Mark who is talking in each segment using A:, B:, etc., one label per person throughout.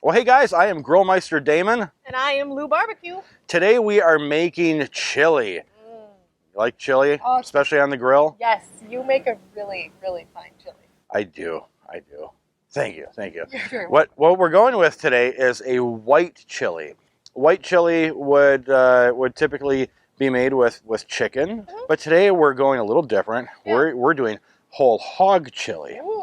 A: Well, hey guys, I am Grillmeister Damon.
B: And I am Lou Barbecue.
A: Today we are making chili. You like chili,
B: Oh,
A: especially on the grill?
B: Yes, you make a really, really fine chili.
A: I do. Thank you.
B: You're very
A: What we're going with today is a white chili. White chili would typically be made with chicken, but today we're going a little different.
B: Yeah.
A: We're doing whole hog chili.
B: Ooh.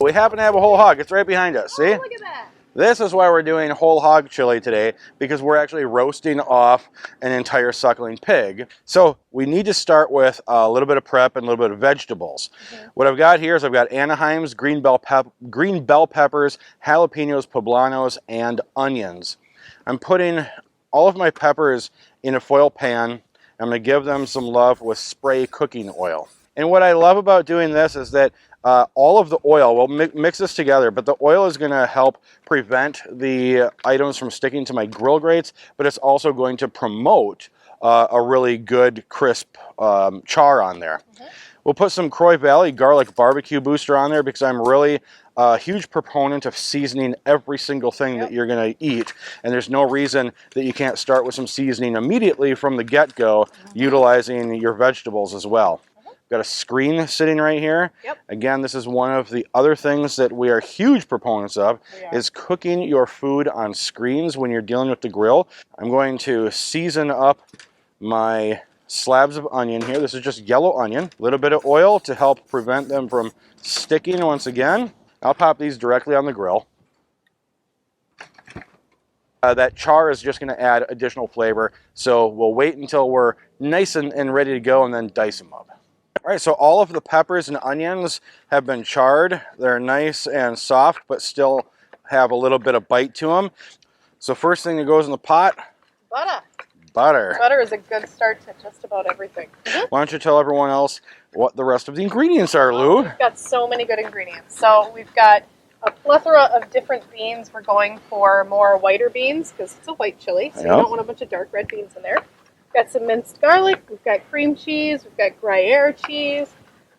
A: We happen to have a whole hog. It's right behind us. See?
B: Oh, look at that.
A: This is why we're doing whole hog chili today, because we're actually roasting off an entire suckling pig. So we need to start with a little bit of prep and a little bit of vegetables. What I've got here is I've got Anaheim's green bell peppers, jalapenos, poblanos, and onions. I'm putting all of my peppers in a foil pan. I'm going to give them some love with spray cooking oil. And what I love about doing this is that all of the oil, we'll mix this together, but the oil is going to help prevent the items from sticking to my grill grates, but it's also going to promote a really good crisp char on there. We'll put some Croix Valley garlic barbecue booster on there because I'm really a huge proponent of seasoning every single thing that you're going to eat, and there's no reason that you can't start with some seasoning immediately from the get-go, utilizing your vegetables as well. Got a screen sitting right here. Again, this is one of the other things that we are huge proponents of, is cooking your food on screens when you're dealing with the grill. I'm going to season up my slabs of onion here. This is just yellow onion. A little bit of oil to help prevent them from sticking once again. I'll pop these directly on the grill. That char is just going to add additional flavor, so we'll wait until we're nice and ready to go and then dice them up. All right, so all of the peppers and onions have been charred. They're nice and soft, but still have a little bit of bite to them. So first thing that goes in the pot,
B: Butter.
A: butter.
B: Butter is a good start to just about everything.
A: Why don't you tell everyone else what the rest of the ingredients are, Lou?
B: We've got so many good ingredients. So we've got a plethora of different beans. We're going for more whiter beans because it's a white chili, so you don't want a bunch of dark red beans in there. We've got some minced garlic, we've got cream cheese, we've got Gruyere cheese,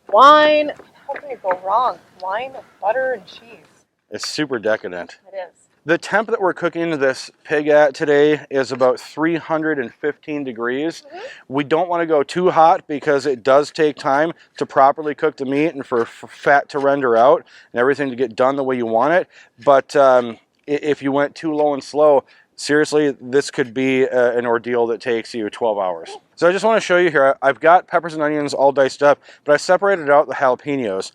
B: wine. How can you go wrong? Wine, butter, and cheese.
A: It's super decadent.
B: It is.
A: The temp that we're cooking this pig at today is about 315 degrees. We don't want to go too hot because it does take time to properly cook the meat and for fat to render out and everything to get done the way you want it. But if you went too low and slow, seriously, this could be an ordeal that takes you 12 hours. So I just want to show you here, I've got peppers and onions all diced up, but I separated out the jalapenos.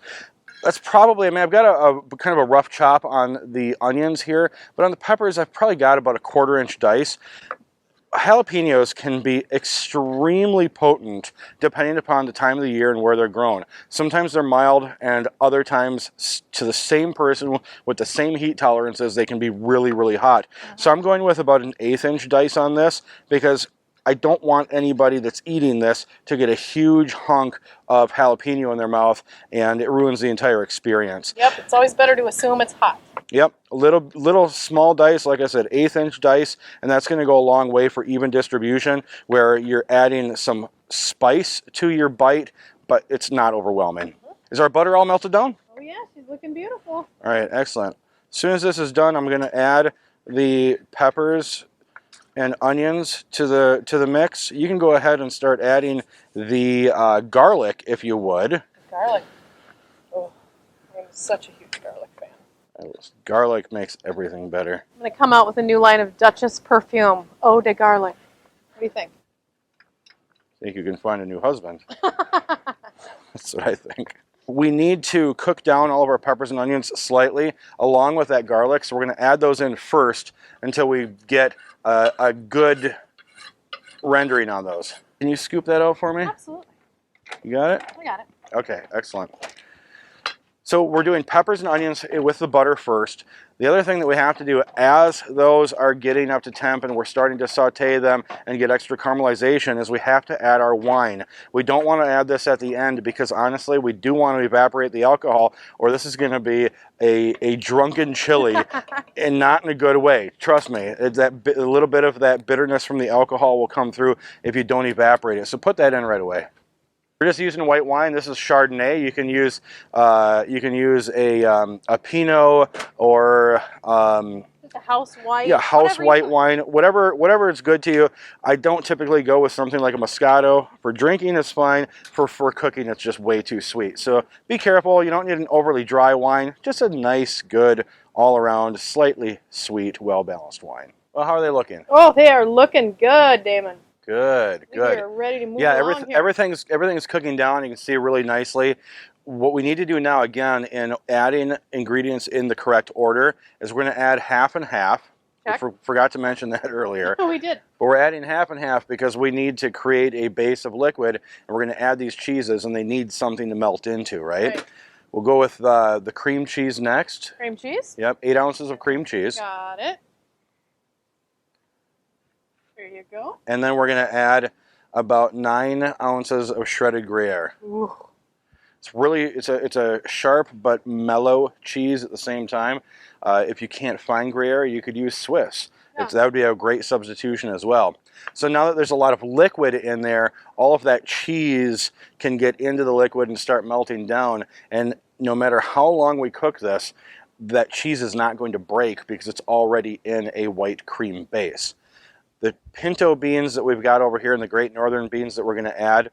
A: That's probably, I've got a kind of a rough chop on the onions here, but on the peppers, I've probably got about a 1/4-inch dice. Jalapenos can be extremely potent depending upon the time of the year and where they're grown. Sometimes they're mild, and other times, to the same person with the same heat tolerances, they can be really, really hot. So I'm going with about an 1/8-inch dice on this because I don't want anybody that's eating this to get a huge hunk of jalapeno in their mouth, and it ruins the entire experience.
B: Yep, it's always better to assume it's hot.
A: Yep, little small dice, like I said, 1/8-inch dice, and that's going to go a long way for even distribution, where you're adding some spice to your bite, but it's not overwhelming. Is our butter all melted down?
B: Oh yeah, she's looking beautiful.
A: All right, excellent. As soon as this is done, I'm going to add the peppers and onions to the mix. You can go ahead and start adding the garlic if you would.
B: Garlic. Oh, I'm such a huge garlic fan.
A: Garlic makes everything better.
B: I'm going to come out with a new line of Duchess perfume, Eau de Garlic. What do you think?
A: I think you can find a new husband. That's what I think. We need to cook down all of our peppers and onions slightly along with that garlic, so we're going to add those in first until we get a good rendering on those. Can you scoop that out for me?
B: Absolutely.
A: You got it?
B: I got it.
A: Okay, excellent. So we're doing peppers and onions with the butter first. The other thing that we have to do as those are getting up to temp and we're starting to saute them and get extra caramelization is we have to add our wine. We don't want to add this at the end because honestly we do want to evaporate the alcohol or this is going to be a drunken chili and not in a good way. Trust me, a little bit of that bitterness from the alcohol will come through if you don't evaporate it. So put that in right away. We're just using white wine. This is Chardonnay. You can use a Pinot or
B: just a house white.
A: Yeah, house white wine. Whatever is good to you. I don't typically go with something like a Moscato. For drinking, it's fine. For cooking, it's just way too sweet. So be careful. You don't need an overly dry wine. Just a nice, good, all-around, slightly sweet, well-balanced wine. Well, how are they looking?
B: Oh, they are looking good, Damon.
A: Good.
B: We're ready to move
A: yeah,
B: along here.
A: everything's cooking down. You can see really nicely. What we need to do now, again, in adding ingredients in the correct order, is we're going to add half and half.
B: Check.
A: We forgot to mention that earlier.
B: Oh, we did.
A: But we're adding half and half because we need to create a base of liquid, and we're going to add these cheeses, and they need something to melt into, right? We'll go with the cream cheese next.
B: Cream cheese?
A: Yep, 8 ounces of cream cheese.
B: Got it. There you go.
A: And then we're going to add about 9 ounces of shredded Gruyere.
B: Ooh.
A: It's a sharp but mellow cheese at the same time. If you can't find Gruyere, you could use Swiss.
B: Yeah.
A: That would be a great substitution as well. So now that there's a lot of liquid in there, all of that cheese can get into the liquid and start melting down. And no matter how long we cook this, that cheese is not going to break because it's already in a white cream base. The pinto beans that we've got over here and the Great Northern beans that we're going to add,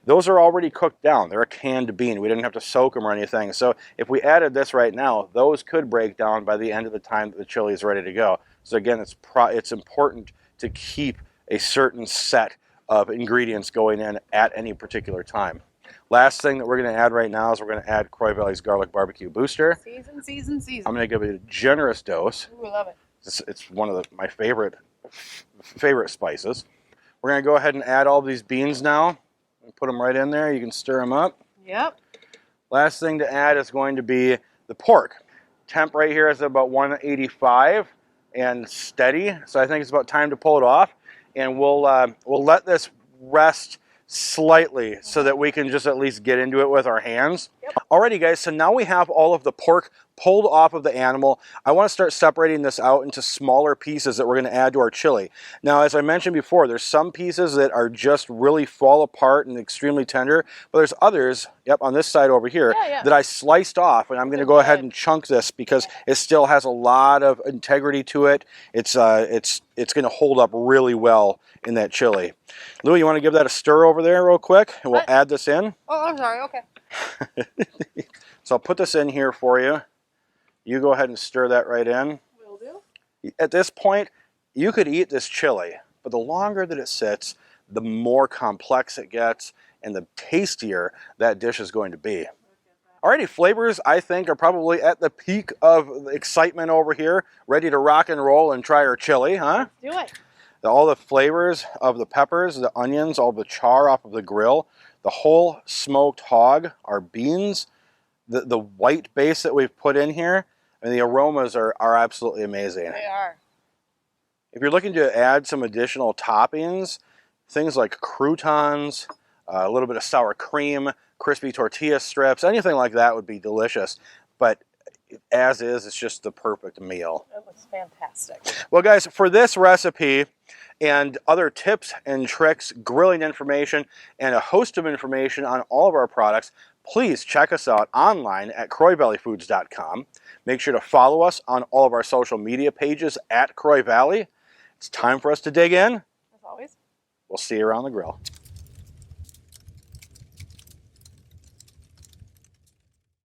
A: those are already cooked down. They're a canned bean. We didn't have to soak them or anything. So if we added this right now, those could break down by the end of the time that the chili is ready to go. So again, it's important to keep a certain set of ingredients going in at any particular time. Last thing that we're going to add right now is we're going to add Croix Valley's Garlic Barbecue Booster.
B: Season.
A: I'm going to give it a generous dose.
B: Ooh, I love it.
A: It's one of my favorite spices. We're going to go ahead and add all these beans now. Put them right in there. You can stir them up.
B: Yep.
A: Last thing to add is going to be the pork. Temp right here is about 185 and steady. So I think it's about time to pull it off. And we'll let this rest slightly so that we can just at least get into it with our hands.
B: Yep.
A: Alrighty guys, so now we have all of the pork pulled off of the animal. I want to start separating this out into smaller pieces that we're going to add to our chili. Now, as I mentioned before, there's some pieces that are just really fall apart and extremely tender, but there's others, yep, on this side over here, that I sliced off, and I'm going to go ahead and chunk this because it still has a lot of integrity to it. It's going to hold up really well in that chili. Louie, you want to give that a stir over there real quick, and we'll add this in?
B: Oh, I'm sorry, okay.
A: So I'll put this in here for you. You go ahead and stir that right in.
B: Will do.
A: At this point, you could eat this chili, but the longer that it sits, the more complex it gets and the tastier that dish is going to be. Alrighty, flavors I think are probably at the peak of excitement over here, ready to rock and roll and try our chili, huh?
B: Let's do it.
A: All the flavors of the peppers, the onions, all the char off of the grill, the whole smoked hog, our beans, the white base that we've put in here, and the aromas are absolutely amazing.
B: They are.
A: If you're looking to add some additional toppings, things like croutons, a little bit of sour cream, crispy tortilla strips, anything like that would be delicious. But as is, it's just the perfect meal.
B: It looks fantastic.
A: Well, guys, for this recipe and other tips and tricks, grilling information, and a host of information on all of our products, please check us out online at CroixValleyFoods.com. Make sure to follow us on all of our social media pages at Croix Valley. It's time for us to dig in.
B: As always.
A: We'll see you around the grill.